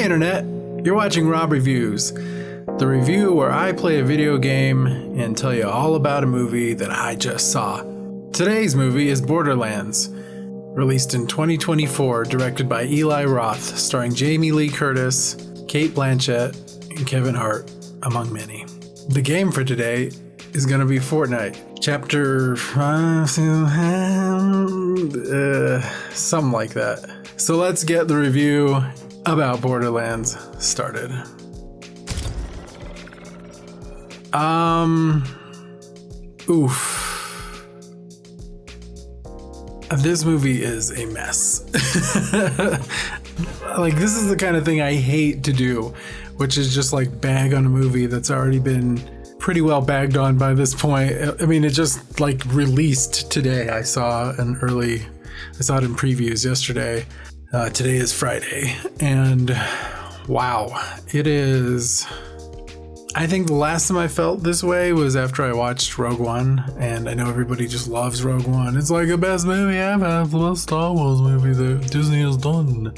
Hey Internet, you're watching Rob Reviews, the review where I play a video game and tell you all about a movie that I just saw. Today's movie is Borderlands, released in 2024, directed by Eli Roth, starring Jamie Lee Curtis, Cate Blanchett, and Kevin Hart, among many. The game for today is going to be Fortnite, chapter 5, something like that. So let's get the review about Borderlands started. This movie is a mess. Like, this is the kind of thing I hate to do, which is just like bag on a movie that's already been pretty well bagged on by this point. I mean, it just like released today. I saw it in previews yesterday. Today is Friday, and wow, it is. I think the last time I felt this way was after I watched Rogue One, and I know everybody just loves Rogue One. It's like the best movie ever, the best Star Wars movie that Disney has done.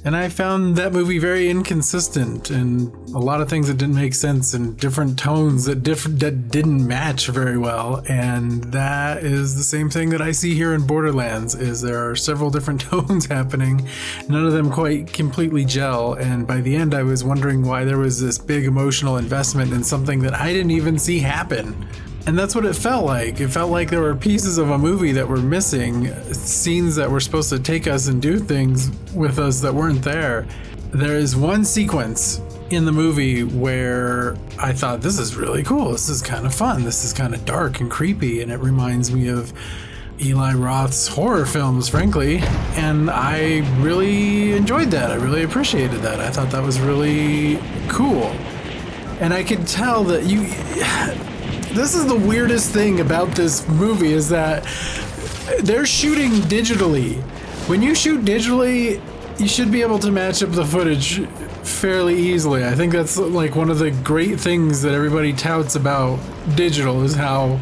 And I found that movie very inconsistent, and a lot of things that didn't make sense, and different tones that didn't match very well. And that is the same thing that I see here in Borderlands. Is there are several different tones happening, none of them quite completely gel. And by the end, I was wondering why there was this big emotional investment in something that I didn't even see happen. And that's what it felt like. It felt like there were pieces of a movie that were missing, scenes that were supposed to take us and do things with us that weren't there. There is one sequence in the movie where I thought, this is really cool. This is kind of fun. This is kind of dark and creepy, and it reminds me of Eli Roth's horror films, frankly. And I really enjoyed that. I really appreciated that. I thought that was really cool. And I could tell that this is the weirdest thing about this movie, is that they're shooting digitally. When you shoot digitally, you should be able to match up the footage fairly easily. I think that's like one of the great things that everybody touts about digital, is how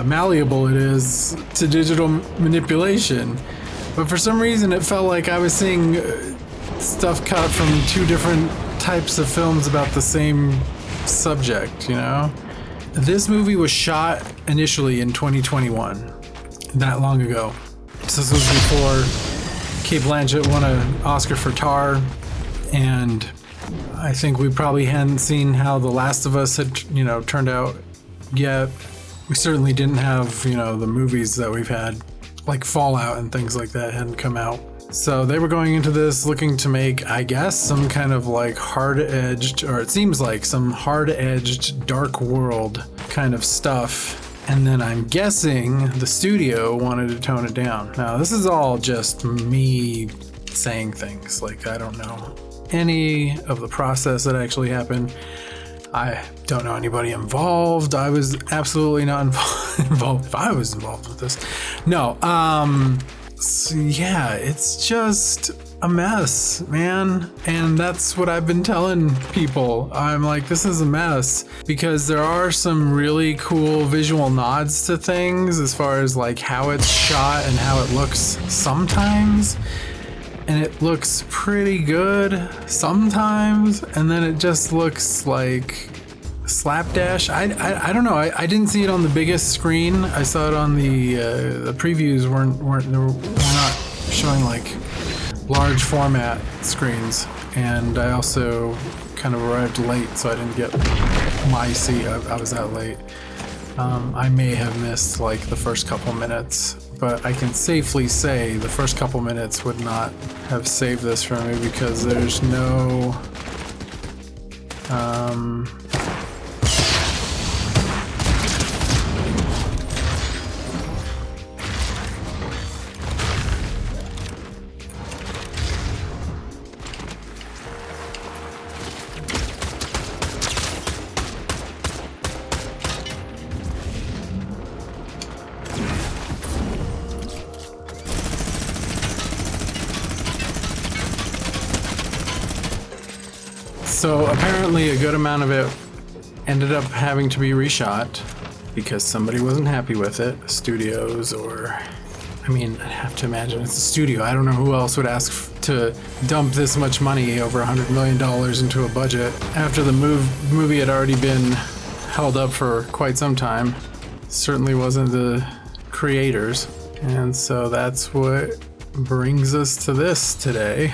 malleable it is to digital manipulation. But for some reason, it felt like I was seeing stuff cut from two different types of films about the same subject, you know? This movie was shot initially in 2021, that long ago. So this was before Cate Blanchett won an Oscar for Tar, and I think we probably hadn't seen how The Last of Us had, turned out yet. We certainly didn't have, the movies that we've had, like Fallout and things like that hadn't come out. So they were going into this looking to make, I guess, some kind of like hard-edged, or it seems like some hard-edged dark world kind of stuff. And then I'm guessing the studio wanted to tone it down. Now, this is all just me saying things. Like, I don't know any of the process that actually happened. I don't know anybody involved. I was absolutely not involved if I was involved with this. No, so yeah, it's just a mess, man. And that's what I've been telling people. I'm like, this is a mess, because there are some really cool visual nods to things as far as like how it's shot and how it looks sometimes. And it looks pretty good sometimes. And then it just looks like slapdash. I don't know. I didn't see it on the biggest screen. I saw it on the previews weren't not showing like large format screens, and I also kind of arrived late, so I didn't get my seat. I was that late. I may have missed like the first couple minutes, but I can safely say the first couple minutes would not have saved this for me, because there's no So apparently a good amount of it ended up having to be reshot because somebody wasn't happy with it, studios, or I mean, I'd have to imagine it's a studio. I don't know who else would ask to dump this much money, over $100 million, into a budget after the movie had already been held up for quite some time. Certainly wasn't the creators. And so that's what brings us to this today.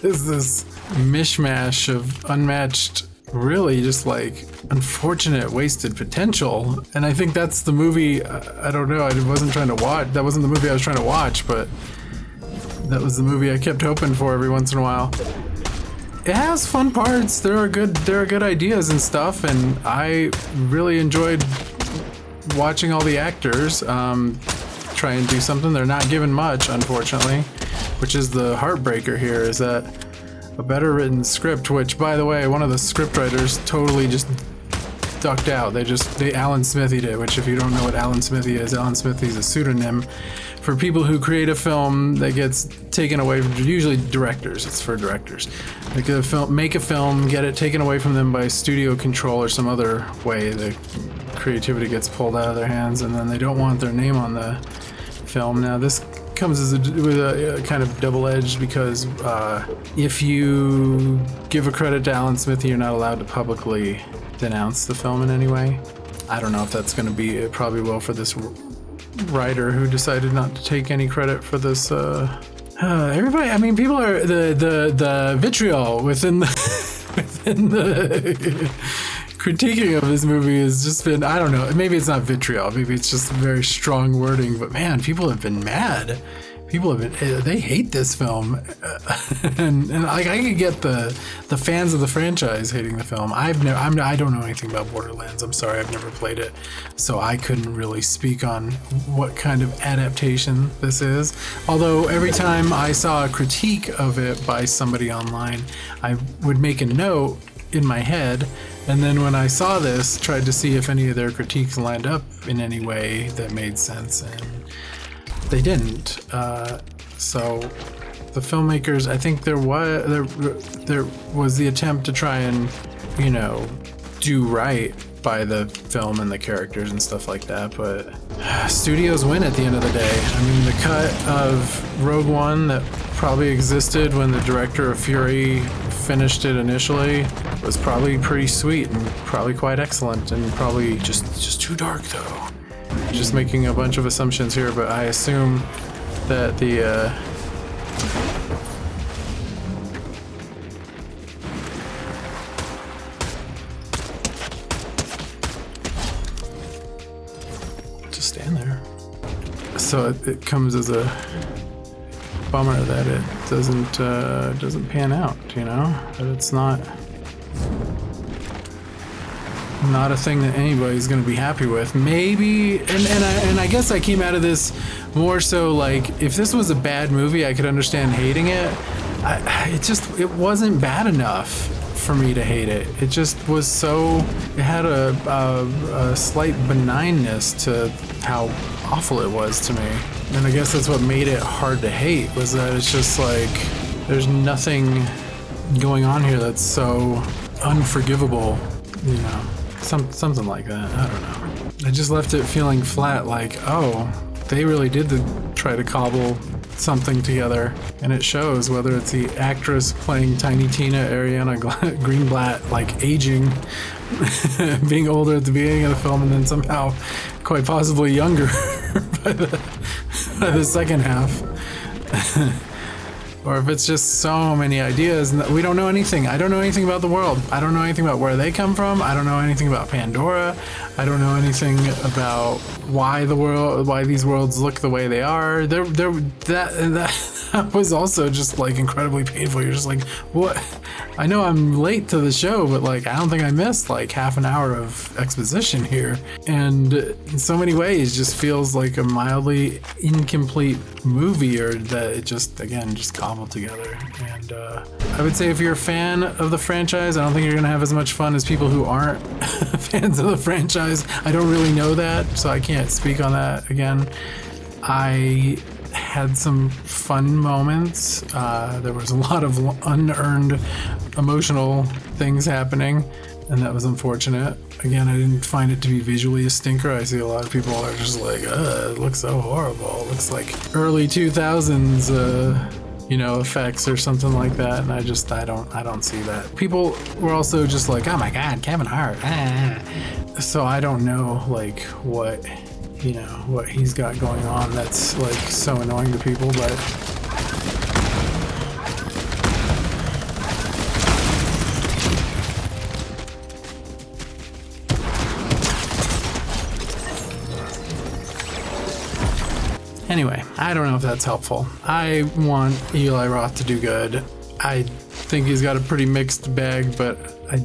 Is this mishmash of unmatched, really just like unfortunate wasted potential. And I think that's the movie. I don't know, I wasn't trying to watch, that wasn't the movie I was trying to watch, but that was the movie I kept hoping for every once in a while. It has fun parts, there are good ideas and stuff, and I really enjoyed watching all the actors try and do something. They're not given much, unfortunately, which is the heartbreaker here, is that a better written script, which, by the way, one of the script writers totally just ducked out. They Alan Smithied it, which, if you don't know what Alan Smithy is a pseudonym for people who create a film that gets taken away from, usually directors. It's for directors. Make a film, get it taken away from them by studio control or some other way. The creativity gets pulled out of their hands, and then they don't want their name on the film. Now, this comes with a kind of double-edged, because if you give a credit to Alan Smithy, you're not allowed to publicly denounce the film in any way. I don't know if that's going to be, it probably will for this writer who decided not to take any credit for this. Everybody, I mean, people are the vitriol within the critiquing of this movie has just been, I don't know, maybe it's not vitriol, maybe it's just very strong wording, but man, people have been mad. People have been, they hate this film. and I could get the fans of the franchise hating the film. I don't know anything about Borderlands. I'm sorry, I've never played it. So I couldn't really speak on what kind of adaptation this is. Although every time I saw a critique of it by somebody online, I would make a note in my head, and then when I saw this, tried to see if any of their critiques lined up in any way that made sense, and they didn't. So the filmmakers, I think there was the attempt to try and, do right by the film and the characters and stuff like that, but studios win at the end of the day. I mean, the cut of Rogue One that probably existed when the director of Fury finished it initially was probably pretty sweet and probably quite excellent, and probably just too dark though. Just making a bunch of assumptions here, but I assume that the just stand there. So it comes as a bummer that it doesn't pan out, that it's not a thing that anybody's going to be happy with. Maybe, and I guess I came out of this more so like, if this was a bad movie, I could understand hating it. It wasn't bad enough for me to hate it. It just was so, it had a slight benignness to how awful it was to me. And I guess that's what made it hard to hate, was that it's just like, there's nothing going on here that's so unforgivable, something like that. I don't know. I just left it feeling flat, like, oh, they really did try to cobble something together, and it shows, whether it's the actress playing Tiny Tina, Ariana Greenblatt, like aging, being older at the beginning of the film, and then somehow quite possibly younger by the second half. Or if it's just so many ideas and we don't know anything. I don't know anything about the world. I don't know anything about where they come from. I don't know anything about Pandora. I don't know anything about why these worlds look the way they are. That was also just like incredibly painful. You're just like, what? I know I'm late to the show, but like, I don't think I missed like half an hour of exposition here. And in so many ways just feels like a mildly incomplete movie, or that it just cobbled together. And I would say if you're a fan of the franchise, I don't think you're gonna have as much fun as people who aren't fans of the franchise. I don't really know that, so I can't speak on that again. I had some fun moments. There was a lot of unearned emotional things happening. and that was unfortunate. Again, I didn't find it to be visually a stinker. I see a lot of people are just like, it looks so horrible. It looks like early 2000s, effects or something like that. And I don't see that. People were also just like, oh my God, Kevin Hart. So I don't know, like, what he's got going on that's like so annoying to people, but anyway, I don't know if that's helpful. I want Eli Roth to do good. I think he's got a pretty mixed bag, but I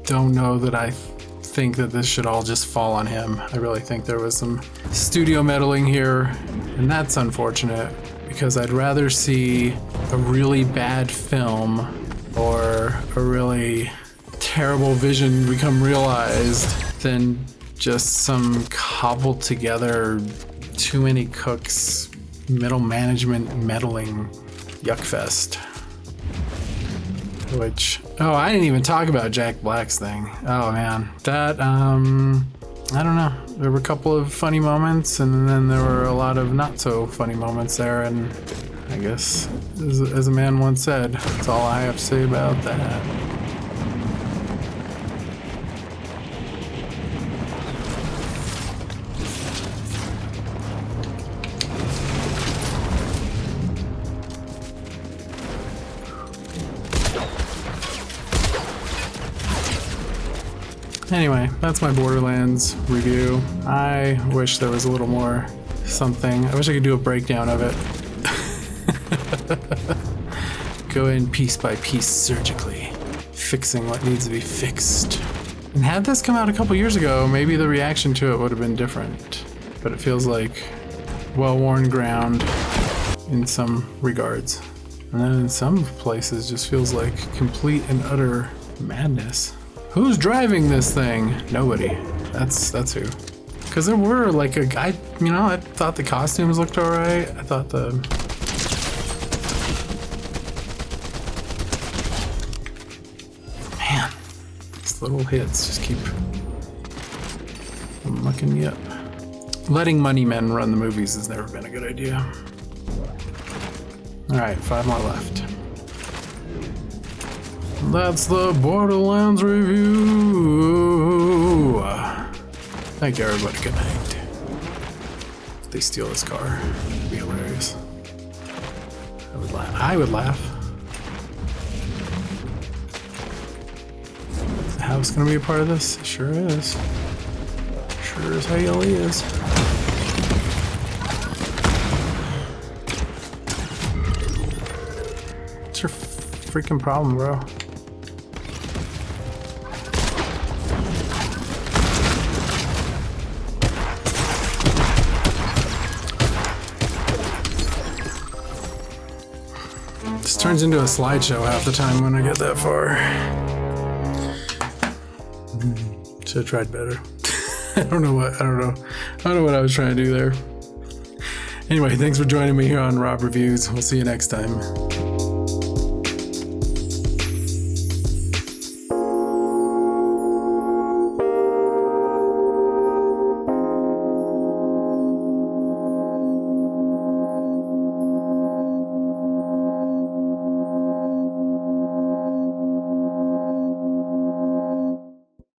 don't know that I think that this should all just fall on him. I really think there was some studio meddling here, and that's unfortunate because I'd rather see a really bad film or a really terrible vision become realized than just some cobbled together, too many cooks, middle management meddling yuckfest. Which, I didn't even talk about Jack Black's thing. Oh man, that, I don't know. There were a couple of funny moments, and then there were a lot of not so funny moments there, and I guess, as a man once said, that's all I have to say about that. Anyway, that's my Borderlands review. I wish there was a little more something. I wish I could do a breakdown of it. Go in piece by piece surgically, fixing what needs to be fixed. And had this come out a couple years ago, maybe the reaction to it would have been different. But it feels like well-worn ground in some regards. And then in some places just feels like complete and utter madness. Who's driving this thing? Nobody. That's who. Because there were like a guy, I thought the costumes looked alright. I thought man, these little hits just keep mucking me up. Letting money men run the movies has never been a good idea. Alright, 5 more left. That's the Borderlands review. Thank you, everybody. Good night. If they steal this car, it'd be hilarious. I would laugh. Is the house gonna be a part of this? It sure is. Sure as hell is. What's your freaking problem, bro? This turns into a slideshow half the time when I get that far. Should have tried better. I don't know what I was trying to do there. Anyway, thanks for joining me here on Rob Reviews. We'll see you next time.